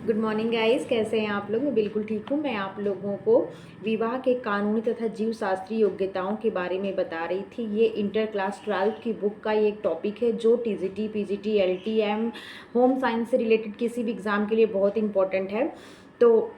Good morning guys, कैसे हैं आप लोग। मैं बिल्कुल ठीक हूँ। मैं आप लोगों को विवाह के कानूनी तथा जीव शास्त्रीय योग्यताओं के बारे में बता रही थी। ये इंटर क्लास 12th की बुक का ये एक टॉपिक है जो TGT, PGT, LTM, home science से रिलेटेड किसी भी एग्ज़ाम के लिए बहुत इंपॉर्टेंट है। तो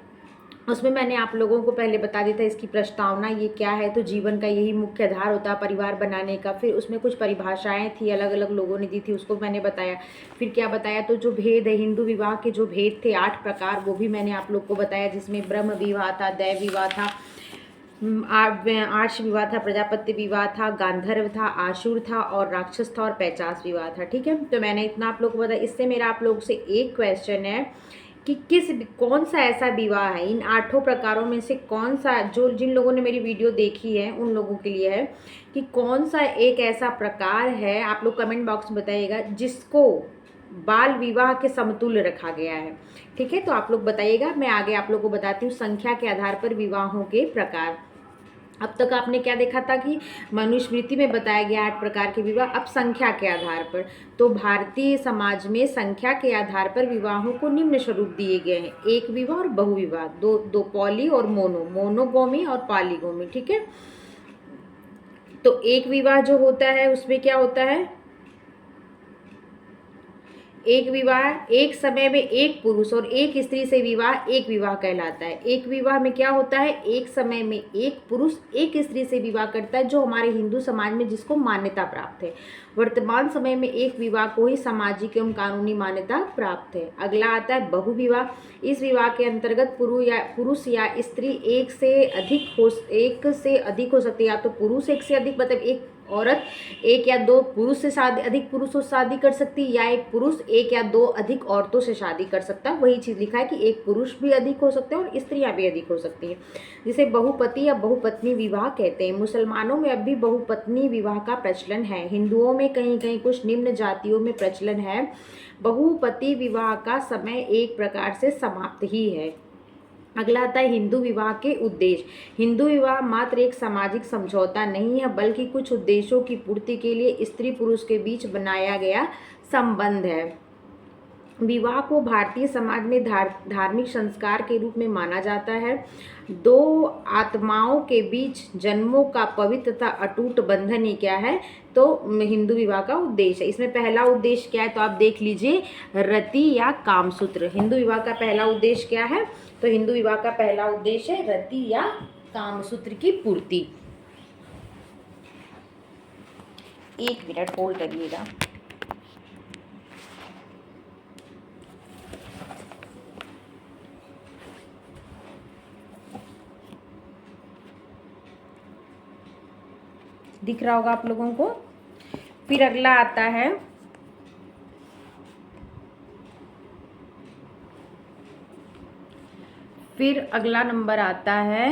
उसमें मैंने आप लोगों को पहले बता दिया था इसकी प्रस्तावना ये क्या है। तो जीवन का यही मुख्य आधार होता है परिवार बनाने का। फिर उसमें कुछ परिभाषाएं थी, अलग अलग लोगों ने दी थी, उसको मैंने बताया। फिर क्या बताया, तो जो भेद है, हिंदू विवाह के जो भेद थे 8 प्रकार, वो भी मैंने आप लोग को बताया, जिसमें ब्रह्म विवाह था, दैव विवाह था, आर्ष विवाह था, प्रजापत्य विवाह था, गांधर्व था, आशुर था और राक्षस था और पैचास विवाह था। ठीक है, तो मैंने इतना आप लोग को बताया। इससे मेरा आप लोगों से एक क्वेश्चन है कि कौन सा ऐसा विवाह है इन 8 प्रकारों में से, कौन सा, जो जिन लोगों ने मेरी वीडियो देखी है उन लोगों के लिए है कि कौन सा एक ऐसा प्रकार है, आप लोग कमेंट बॉक्स में बताइएगा, जिसको बाल विवाह के समतुल्य रखा गया है। ठीक है, तो आप लोग बताइएगा। मैं आगे आप लोग को बताती हूँ संख्या के आधार पर विवाहों के प्रकार। अब तक आपने क्या देखा था कि मनुस्मृति में बताया गया 8 प्रकार के विवाह। अब संख्या के आधार पर, तो भारतीय समाज में संख्या के आधार पर विवाहों को निम्न स्वरूप दिए गए हैं: एक विवाह और बहुविवाह, दो पॉली और मोनोगोमी और पॉलीगोमी। ठीक है, तो एक विवाह जो होता है उसमें क्या होता है, एक विवाह एक समय में एक पुरुष और एक स्त्री से विवाह एक विवाह कहलाता है। एक विवाह में क्या होता है, एक समय में एक पुरुष एक स्त्री से विवाह करता है, जो हमारे हिंदू समाज में जिसको मान्यता प्राप्त है। वर्तमान समय में एक विवाह को ही सामाजिक एवं कानूनी मान्यता प्राप्त है। अगला आता है बहुविवाह। इस विवाह के अंतर्गत पुरुष या स्त्री एक से अधिक हो सकती है, या तो पुरुष एक से अधिक, मतलब एक औरत एक या दो पुरुष से अधिक पुरुषों से शादी कर सकती है, या एक पुरुष एक या दो अधिक औरतों से शादी कर सकता है। वही चीज़ लिखा है कि एक पुरुष भी अधिक हो सकते हैं और स्त्रियां भी अधिक हो सकती हैं, जिसे बहुपति या बहुपत्नी विवाह कहते हैं। मुसलमानों में अब भी बहुपत्नी विवाह का प्रचलन है। हिंदुओं में कहीं कहीं कुछ निम्न जातियों में प्रचलन है। बहुपति विवाह का समय एक प्रकार से समाप्त ही है। अगला आता है हिंदू विवाह के उद्देश्य। हिंदू विवाह मात्र एक सामाजिक समझौता नहीं है, बल्कि कुछ उद्देश्यों की पूर्ति के लिए स्त्री पुरुष के बीच बनाया गया संबंध है। विवाह को भारतीय समाज में धार्मिक संस्कार के रूप में माना जाता है। दो आत्माओं के बीच जन्मों का पवित्र तथा अटूट बंधन ही क्या है, तो हिंदू विवाह का उद्देश्य है। इसमें पहला उद्देश्य क्या है, तो आप देख लीजिए, रति या कामसूत्र। हिंदू विवाह का पहला उद्देश्य क्या है, तो हिंदू विवाह का पहला उद्देश्य है रति या कामसूत्र की पूर्ति। एक मिनट होल्ड करिएगा। दिख रहा होगा आप लोगों को। फिर अगला आता है अगला नंबर आता है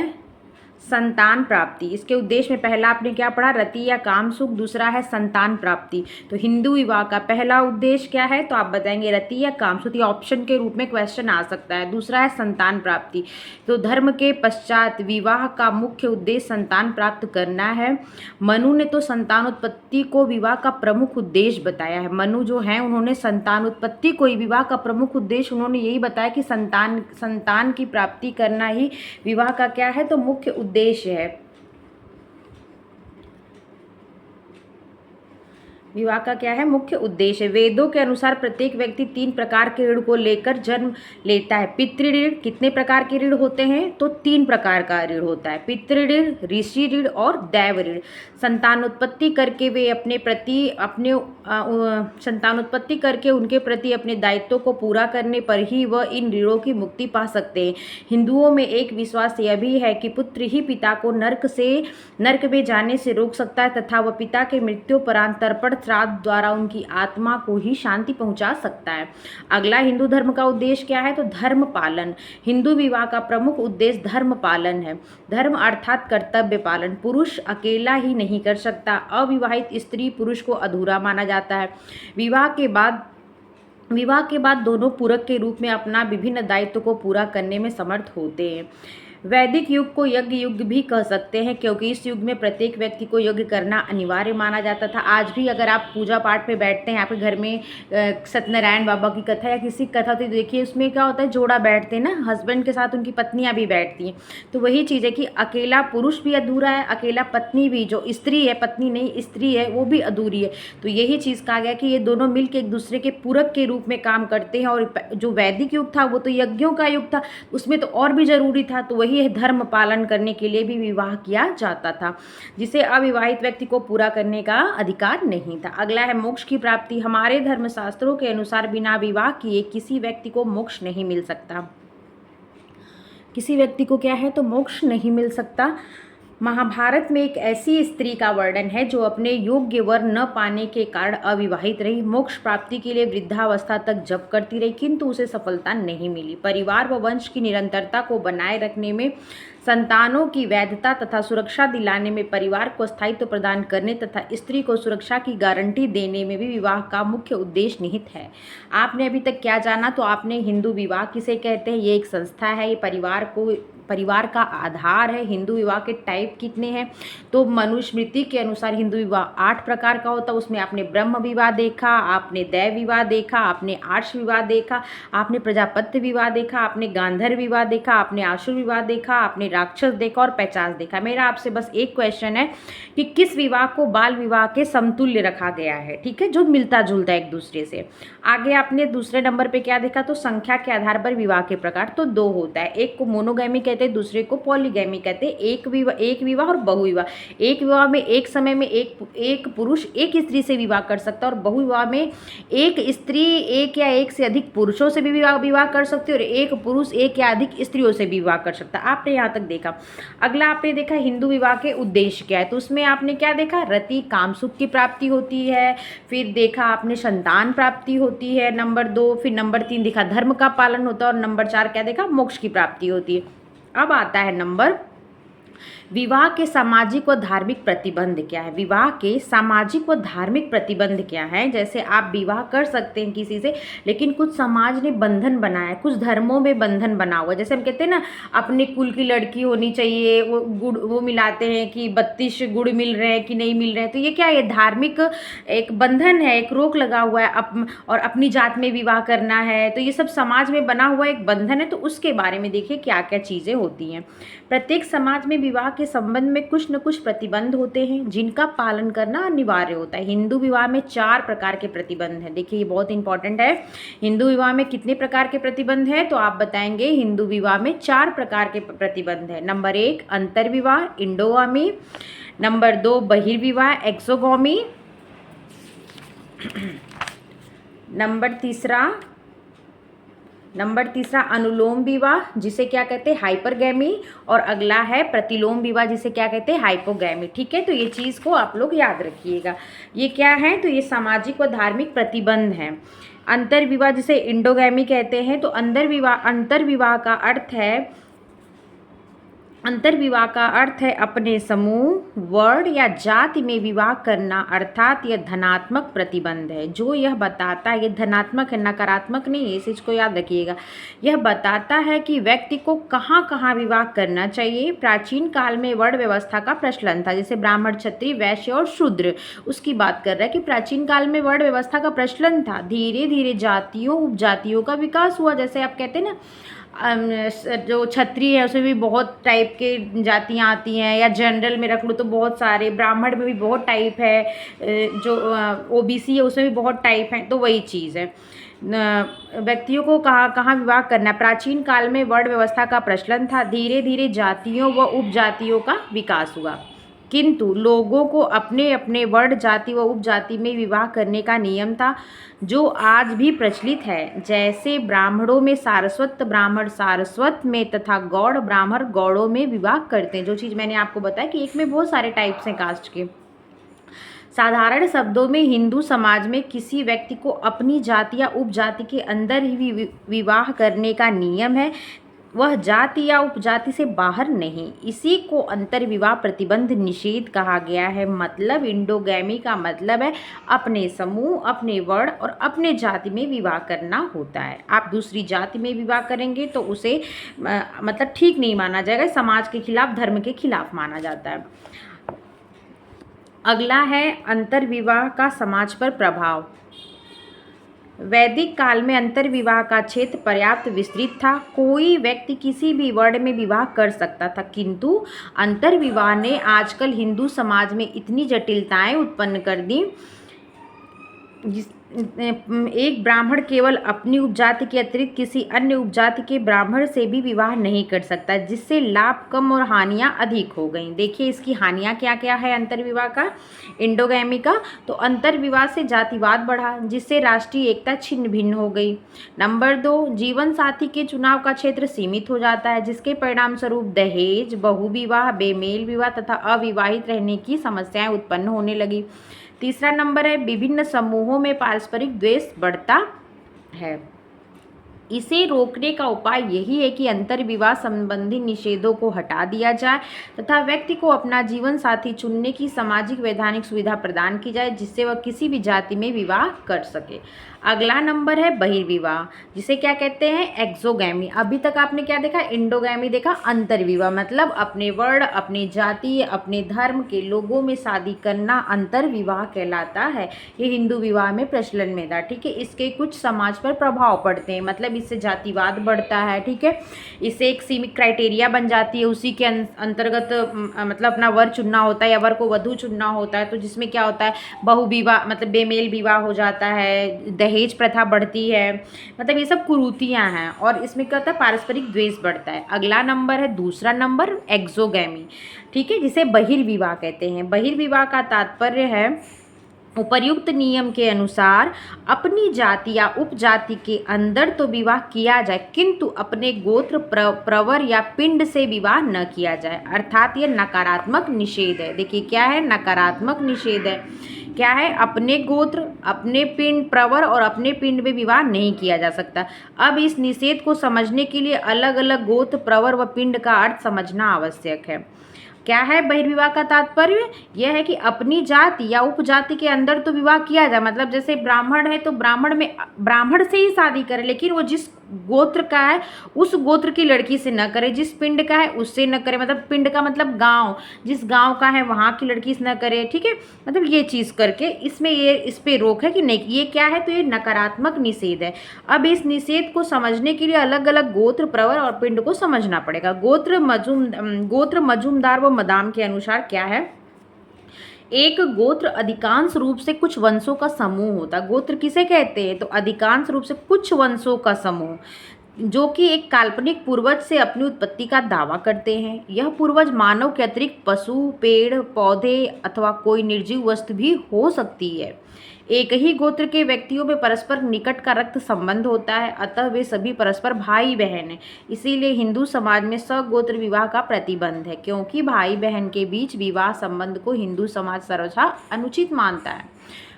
संतान प्राप्ति। इसके उद्देश्य में पहला आपने क्या पढ़ा, रति या काम सुख, दूसरा है संतान प्राप्ति। तो हिंदू विवाह का पहला उद्देश्य क्या है, तो आप बताएंगे रति या काम सुख। ये ऑप्शन के रूप में क्वेश्चन आ सकता है। दूसरा है संतान प्राप्ति। तो धर्म के पश्चात विवाह का मुख्य उद्देश्य संतान प्राप्त करना है। मनु ने तो संतानोत्पत्ति को विवाह का प्रमुख उद्देश्य बताया है। मनु जो है उन्होंने संतानोत्पत्ति को ही विवाह का प्रमुख उद्देश्य उन्होंने यही बताया कि संतान की प्राप्ति करना ही विवाह का क्या है, तो मुख्य उद्देश्य है। विवाह का क्या है, मुख्य उद्देश्य। वेदों के अनुसार प्रत्येक व्यक्ति 3 प्रकार के ऋण को लेकर जन्म लेता है। पितृऋण, कितने प्रकार के ऋण होते हैं, तो 3 प्रकार का ऋण होता है, पितृऋण, ऋषि ऋण और दैव ऋण। संतानोत्पत्ति करके उनके प्रति अपने दायित्वों को पूरा करने पर ही वह इन ऋणों की मुक्ति पा सकते हैं। हिंदुओं में एक विश्वास यह भी है कि पुत्र ही पिता को नर्क में जाने से रोक सकता है, तथा वह पिता के मृत्युपरांत तर्पण श्राद्ध द्वारा उनकी आत्मा को ही शांति पहुंचा सकता है। अगला हिंदू धर्म का उद्देश्य क्या है, तो धर्म पालन। हिंदू विवाह का प्रमुख उद्देश्य धर्म पालन है। धर्म अर्थात कर्तव्य पालन। पुरुष अकेला ही नहीं कर सकता। अविवाहित स्त्री पुरुष को अधूरा माना जाता है। विवाह के बाद दोनों पूरक के रूप में अपना विभिन्न दायित्व को पूरा करने में समर्थ होते हैं। वैदिक युग को यज्ञ युग भी कह सकते हैं, क्योंकि इस युग में प्रत्येक व्यक्ति को यज्ञ करना अनिवार्य माना जाता था। आज भी अगर आप पूजा पाठ पे बैठते हैं, आपके घर में सत्यनारायण बाबा की कथा या किसी की कथा, तो देखिए उसमें क्या होता है, जोड़ा बैठते हैं ना, हस्बैंड के साथ उनकी पत्नियां भी बैठती हैं। तो वही चीज़ है कि अकेला पुरुष भी अधूरा है, अकेला पत्नी भी, जो स्त्री है, पत्नी नहीं स्त्री है, वो भी अधूरी है। तो यही चीज़ कहा गया कि ये दोनों मिलकर एक दूसरे के पूरक के रूप में काम करते हैं। और जो वैदिक युग था वो तो यज्ञों का युग था, उसमें तो और भी जरूरी था। तो वही धर्म पालन करने के लिए भी विवाह किया जाता था, जिसे अविवाहित व्यक्ति को पूरा करने का अधिकार नहीं था। अगला है मोक्ष की प्राप्ति। हमारे धर्मशास्त्रों के अनुसार बिना विवाह किए किसी व्यक्ति को मोक्ष नहीं मिल सकता। किसी व्यक्ति को क्या है, तो मोक्ष नहीं मिल सकता। महाभारत में एक ऐसी स्त्री का वर्णन है जो अपने योग्य वर न पाने के कारण अविवाहित रही। मोक्ष प्राप्ति के लिए वृद्धावस्था तक जप करती रही, किंतु उसे सफलता नहीं मिली। परिवार व वंश की निरंतरता को बनाए रखने में, संतानों की वैधता तथा सुरक्षा दिलाने में, परिवार को स्थायित्व प्रदान करने तथा स्त्री को सुरक्षा की गारंटी देने में भी विवाह का मुख्य उद्देश्य निहित है। आपने अभी तक क्या जाना, तो आपने हिंदू विवाह किसे कहते हैं, ये एक संस्था है, ये परिवार का आधार है। हिंदू विवाह के टाइप कितने हैं, तो मनुस्मृति के अनुसार हिंदू विवाह 8 प्रकार का होता है। उसमें आपने ब्रह्म विवाह देखा, आपने दैव विवाह देखा, आपने आर्ष विवाह देखा, आपने प्रजापत्य विवाह देखा, आपने गांधर्व विवाह देखा, आपने आसुर विवाह देखा, आपने राक्षस देखा और पैचास देखा। मेरा आपसे बस एक क्वेश्चन है कि किस विवाह को बाल विवाह के समतुल्य रखा गया है, ठीक है, जो मिलता जुलता है एक दूसरे से। आगे आपने दूसरे नंबर पे क्या देखा, तो संख्या के आधार पर विवाह के प्रकार तो 2 होता है। एक को मोनोगैमी कहते हैं, दूसरे को पॉलीगैमी कहते हैं। एक विवाह और बहुविवाह। एक विवाह में एक समय में एक पुरुष एक स्त्री से विवाह कर सकता है, और बहुविवाह में एक स्त्री एक या एक से अधिक पुरुषों से भी विवाह कर सकती है, और एक पुरुष एक या अधिक स्त्रियों से भी विवाह कर सकता है। आपने यहाँ तक देखा। अगला आपने देखा हिंदू विवाह के उद्देश्य क्या है, तो उसमें आपने क्या देखा, रति काम सुख की प्राप्ति होती है। फिर देखा आपने संतान प्राप्ति होती है, नंबर 2। फिर नंबर 3 देखा धर्म का पालन होता है, और नंबर 4 क्या देखा, मोक्ष की प्राप्ति होती है। अब आता है नंबर, विवाह के सामाजिक व धार्मिक प्रतिबंध क्या है। विवाह के सामाजिक व धार्मिक प्रतिबंध क्या है, जैसे आप विवाह कर सकते हैं किसी से, लेकिन कुछ समाज ने बंधन बनाया, कुछ धर्मों में बंधन बना हुआ। जैसे हम कहते हैं ना, अपने कुल की लड़की होनी चाहिए, वो गुड़ वो मिलाते हैं कि 32 गुड़ मिल रहे हैं कि नहीं मिल रहे हैं, तो ये क्या है, धार्मिक एक बंधन है, एक रोक लगा हुआ है। और अपनी जात में विवाह करना है, तो ये सब समाज में बना हुआ एक बंधन है। तो उसके बारे में देखिए क्या क्या चीज़ें होती हैं। प्रत्येक समाज में विवाह के संबंध में कुछ न कुछ प्रतिबंध होते हैं, जिनका पालन करना अनिवार्य होता है। हिंदू विवाह में 4 प्रकार के प्रतिबंध हैं। देखिए ये बहुत इंपॉर्टेंट है। हिंदू विवाह में कितने प्रकार के प्रतिबंध हैं, तो आप बताएंगे हिंदू विवाह में 4 प्रकार के प्रतिबंध हैं। नंबर 1 अंतर्विवाह इंडोगामी, नंबर 2 बहिर्विवाह एक्सोगामी, नंबर तीसरा अनुलोम विवाह, जिसे क्या कहते हैं, हाइपरगैमी, और अगला है प्रतिलोम विवाह, जिसे क्या कहते हैं, हाइपोगैमी। ठीक है, तो ये चीज़ को आप लोग याद रखिएगा। ये क्या है, तो ये सामाजिक व धार्मिक प्रतिबंध हैं। अंतर्विवाह जिसे इंडोगैमी कहते हैं, तो अंतर्विवाह का अर्थ है अपने समूह, वर्ण या जाति में विवाह करना, अर्थात यह धनात्मक प्रतिबंध है। जो यह बताता है, ये धनात्मक है, नकारात्मक नहीं है, इस चीज़ को याद रखिएगा। यह बताता है कि व्यक्ति को कहाँ कहाँ विवाह करना चाहिए। प्राचीन काल में वर्ण व्यवस्था का प्रचलन था, जैसे ब्राह्मण, क्षत्रिय, वैश्य और शूद्र, उसकी बात कर रहा है कि प्राचीन काल में वर्ण व्यवस्था का प्रचलन था। धीरे धीरे जातियों उपजातियों का विकास हुआ। जैसे आप कहते हैं ना, जो क्षत्रिय है उसमें भी बहुत टाइप के जातियाँ आती हैं, या जनरल में रख लो तो बहुत सारे, ब्राह्मण में भी बहुत टाइप है, जो ओबीसी है उसमें भी बहुत टाइप है। तो वही चीज़ है, व्यक्तियों को कहाँ विवाह करना। प्राचीन काल में वर्ण व्यवस्था का प्रचलन था, धीरे धीरे जातियों व उपजातियों का विकास हुआ, किंतु लोगों को अपने अपने वर्ण, जाति व उपजाति में विवाह करने का नियम था, जो आज भी प्रचलित है। जैसे ब्राह्मणों में सारस्वत ब्राह्मण सारस्वत में तथा गौड़ ब्राह्मण गौड़ों में विवाह करते हैं। जो चीज़ मैंने आपको बताया कि एक में बहुत सारे टाइप्स हैं कास्ट के। साधारण शब्दों में हिंदू समाज में किसी व्यक्ति को अपनी जाति या उपजाति के अंदर ही विवाह करने का नियम है। वह जाति या उपजाति से बाहर नहीं। इसी को अंतर्विवाह प्रतिबंध निषेध कहा गया है। मतलब इंडोगैमी का मतलब है अपने समूह, अपने वर्ण और अपने जाति में विवाह करना होता है। आप दूसरी जाति में विवाह करेंगे तो उसे मतलब ठीक नहीं माना जाएगा, समाज के खिलाफ, धर्म के खिलाफ माना जाता है। अगला है अंतर्विवाह का समाज पर प्रभाव। वैदिक काल में अंतर्विवाह का क्षेत्र पर्याप्त विस्तृत था। कोई व्यक्ति किसी भी वर्ण में विवाह कर सकता था, किंतु अंतर्विवाह ने आजकल हिंदू समाज में इतनी जटिलताएं उत्पन्न कर दी। एक ब्राह्मण केवल अपनी उपजाति के अतिरिक्त किसी अन्य उपजाति के ब्राह्मण से भी विवाह नहीं कर सकता, जिससे लाभ कम और हानियां अधिक हो गई। देखिए इसकी हानियां क्या क्या है अंतर्विवाह का, इंडोगैमी का। तो अंतर्विवाह से जातिवाद बढ़ा, जिससे राष्ट्रीय एकता छिन्न भिन्न हो गई। नंबर 2, जीवन साथी के चुनाव का क्षेत्र सीमित हो जाता है, जिसके परिणाम स्वरूप दहेज, बहुविवाह, बेमेल विवाह तथा अविवाहित रहने की समस्याएं उत्पन्न होने लगी। तीसरा नंबर है विभिन्न समूहों में पारस्परिक द्वेष बढ़ता है। इसे रोकने का उपाय यही है कि अंतर्विवाह संबंधी निषेधों को हटा दिया जाए तथा व्यक्ति को अपना जीवन साथी चुनने की सामाजिक वैधानिक सुविधा प्रदान की जाए, जिससे वह किसी भी जाति में विवाह कर सके। अगला नंबर है बहिर्विवाह, जिसे क्या कहते हैं, एक्सोगैमी। अभी तक आपने क्या देखा, इंडोगैमी देखा, अंतर्विवाह मतलब अपने वर्ण, अपने जाति, अपने धर्म के लोगों में शादी करना अंतर्विवाह कहलाता है। ये हिंदू विवाह में प्रचलन में था। ठीक है, इसके कुछ समाज पर प्रभाव पड़ते हैं, मतलब इससे जातिवाद बढ़ता है। ठीक है, इससे एक सीमित क्राइटेरिया बन जाती है, उसी के अंतर्गत मतलब अपना वर चुनना होता है या वर को वधू चुनना होता है। तो जिसमें क्या होता है, बहुविवाह मतलब बेमेल विवाह हो जाता है, दहेज प्रथा बढ़ती है, मतलब ये सब कुरीतियां हैं। और इसमें क्या होता है, पारस्परिक द्वेष बढ़ता है। अगला नंबर है, दूसरा नंबर एक्सोगैमी। ठीक है, जिसे बहिर्विवाह कहते हैं। बहिर्विवाह का तात्पर्य है उपर्युक्त नियम के अनुसार अपनी जाति या उपजाति के अंदर तो विवाह किया जाए, किंतु अपने गोत्र, प्रवर या पिंड से विवाह न किया जाए। अर्थात ये नकारात्मक निषेध है। देखिए क्या है, नकारात्मक निषेध है। क्या है, अपने गोत्र, अपने पिंड, प्रवर और अपने पिंड में विवाह नहीं किया जा सकता। अब इस निषेध को समझने के लिए अलग अलग गोत्र, प्रवर व पिंड का अर्थ समझना आवश्यक है। क्या है बहिर्विवाह का तात्पर्य, यह है कि अपनी जाति या उपजाति के अंदर तो विवाह किया जाए, मतलब जैसे ब्राह्मण है तो ब्राह्मण से ही शादी करे, लेकिन वो जिस गोत्र का है उस गोत्र की लड़की से न करे, जिस पिंड का है उससे न करे, मतलब पिंड का मतलब गांव, जिस गांव का है वहाँ की लड़की से न करे। ठीक है, मतलब ये चीज़ करके इसमें ये इस पे रोक है कि नहीं, ये क्या है, तो ये नकारात्मक निषेध है। अब इस निषेध को समझने के लिए अलग अलग गोत्र, प्रवर और पिंड को समझना पड़ेगा। गोत्र मजूमदार व मदाम के अनुसार क्या है, एक गोत्र अधिकांश रूप से कुछ वंशों का समूह होता है। गोत्र किसे कहते हैं, तो अधिकांश रूप से कुछ वंशों का समूह, जो कि एक काल्पनिक पूर्वज से अपनी उत्पत्ति का दावा करते हैं। यह पूर्वज मानव के अतिरिक्त पशु, पेड़, पौधे अथवा कोई निर्जीव वस्तु भी हो सकती है। एक ही गोत्र के व्यक्तियों में परस्पर निकट का रक्त संबंध होता है, अतः वे सभी परस्पर भाई बहन हैं। इसीलिए हिंदू समाज में सगोत्र विवाह का प्रतिबंध है, क्योंकि भाई बहन के बीच विवाह संबंध को हिंदू समाज सर्वथा अनुचित मानता है।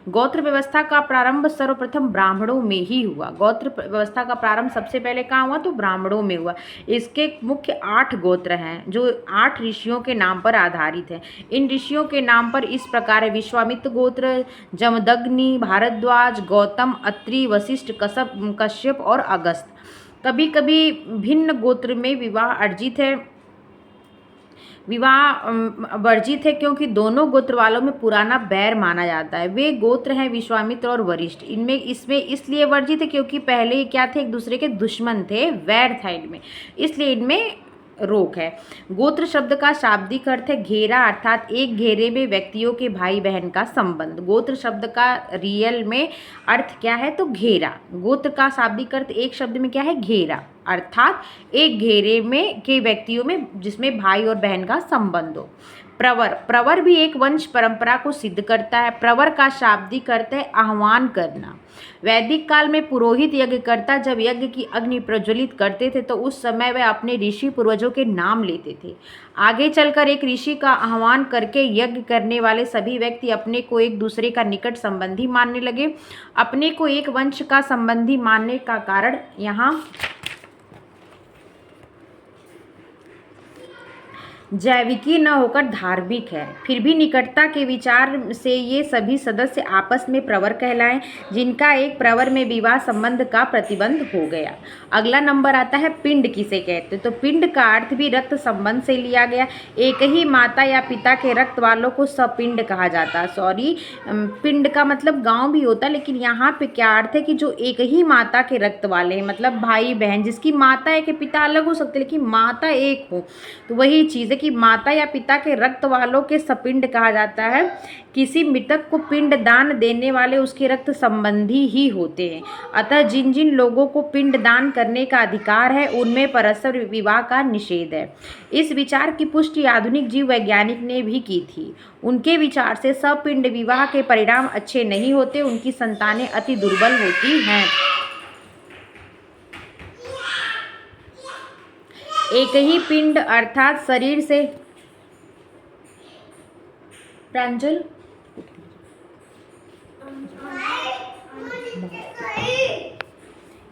गोत्र व्यवस्था का प्रारंभ सर्वप्रथम ब्राह्मणों में ही हुआ। गोत्र व्यवस्था का प्रारंभ सबसे पहले कहाँ हुआ, तो ब्राह्मणों में हुआ। इसके मुख्य 8 गोत्र हैं, जो 8 ऋषियों के नाम पर आधारित हैं। इन ऋषियों के नाम पर इस प्रकार है: विश्वामित्र गोत्र, जमदग्नि, भारद्वाज, गौतम, अत्रि, वशिष्ठ, कश्यप और अगस्त। कभी कभी भिन्न गोत्र में विवाह वर्जित है, क्योंकि दोनों गोत्र वालों में पुराना बैर माना जाता है। वे गोत्र हैं विश्वामित्र और वशिष्ठ। इसमें इसलिए वर्जित है क्योंकि पहले क्या थे, एक दूसरे के दुश्मन थे, वैर था इनमें, इसलिए इनमें रोक है। गोत्र शब्द का शाब्दिक अर्थ है घेरा, अर्थात एक घेरे में व्यक्तियों के भाई बहन का संबंध। गोत्र शब्द का रियल में अर्थ क्या है, तो घेरा। गोत्र का शाब्दिक अर्थ एक शब्द में क्या है, घेरा, अर्थात एक घेरे में के व्यक्तियों में जिसमें भाई और बहन का संबंध हो। प्रवर भी एक वंश परंपरा को सिद्ध करता है। प्रवर का शाब्दिक अर्थ है आह्वान करना। वैदिक काल में पुरोहित यज्ञकर्ता जब यज्ञ की अग्नि प्रज्वलित करते थे तो उस समय वे अपने ऋषि पूर्वजों के नाम लेते थे। आगे चलकर एक ऋषि का आह्वान करके यज्ञ करने वाले सभी व्यक्ति अपने को एक दूसरे का निकट संबंधी मानने लगे। अपने को एक वंश का संबंधी मानने का कारण यहाँ जैविकी न होकर धार्मिक है। फिर भी निकटता के विचार से ये सभी सदस्य आपस में प्रवर कहलाएं, जिनका एक प्रवर में विवाह संबंध का प्रतिबंध हो गया। अगला नंबर आता है पिंड किसे कहते। तो पिंड का अर्थ भी रक्त संबंध से लिया गया। एक ही माता या पिता के रक्त वालों को सपिंड कहा जाता है। सॉरी, पिंड का मतलब गांव भी होता है, लेकिन यहाँ पे क्या अर्थ है कि जो एक ही माता के रक्त वाले हैं, मतलब भाई बहन, जिसकी माता है कि पिता अलग हो सकते लेकिन माता एक हो, तो वही चीज़ है कि माता या पिता के रक्त वालों के सपिंड कहा जाता है। किसी मृतक को पिंड दान देने वाले उसके रक्त संबंधी ही होते हैं। अतः जिन जिन लोगों को पिंड दान करने का अधिकार है उनमें परस्पर विवाह का निषेध है। इस विचार की पुष्टि आधुनिक जीव वैज्ञानिक ने भी की थी। उनके विचार से सपिंड विवाह के परिणाम अच्छे नहीं होते, उनकी संतानें अति दुर्बल होती हैं। एक ही पिंड अर्थात शरीर से प्रांजल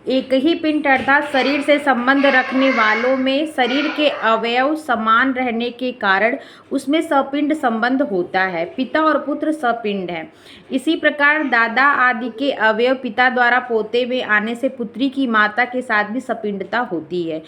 एक ही पिंड अर्थात शरीर से संबंध रखने वालों में शरीर के अवयव समान रहने के कारण उसमें सपिंड संबंध होता है। पिता और पुत्र सपिंड है। इसी प्रकार दादा आदि के अवयव पिता द्वारा पोते में आने से पुत्री की माता के साथ भी सपिंडता होती है।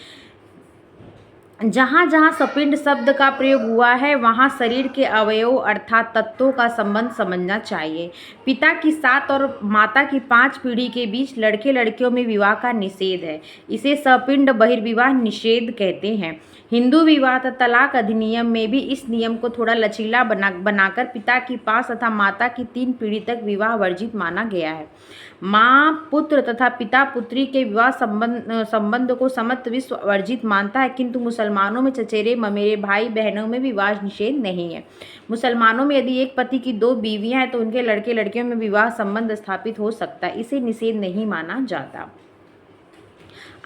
जहाँ जहाँ सपिंड शब्द का प्रयोग हुआ है वहाँ शरीर के अवयव अर्थात तत्वों का संबंध समझना चाहिए। पिता की 7 और माता की 5 पीढ़ी के बीच लड़के लड़कियों में विवाह का निषेध है। इसे सपिंड बहिर्विवाह निषेध कहते हैं। हिंदू विवाह तलाक अधिनियम में भी इस नियम को थोड़ा लचीला बनाकर पिता की 5 तथा माता की 3 पीढ़ी तक विवाह वर्जित माना गया है। माँ पुत्र तथा पिता पुत्री के विवाह संबंध को समस्त विश्व वर्जित मानता है, किंतु मुसलमानों में चचेरे ममेरे भाई बहनों में विवाह निषेध नहीं है। मुसलमानों में यदि एक पति की 2 बीवियां हैं तो उनके लड़के लड़कियों में विवाह संबंध स्थापित हो सकता है, इसे निषेध नहीं माना जाता।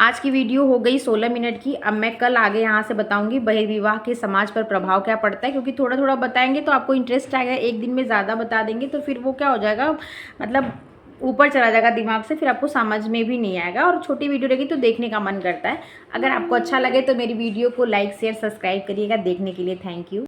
आज की वीडियो हो गई 16 मिनट की। अब मैं कल आगे यहाँ से बताऊंगी बहिर्विवाह के समाज पर प्रभाव क्या पड़ता है, क्योंकि थोड़ा थोड़ा बताएंगे तो आपको इंटरेस्ट आएगा। एक दिन में ज़्यादा बता देंगे तो फिर वो क्या हो जाएगा, मतलब ऊपर चला जाएगा दिमाग से, फिर आपको समझ में भी नहीं आएगा और छोटी वीडियो रहेगी तो देखने का मन करता है। अगर आपको अच्छा लगे तो मेरी वीडियो को लाइक शेयर सब्सक्राइब करिएगा। देखने के लिए थैंक यू।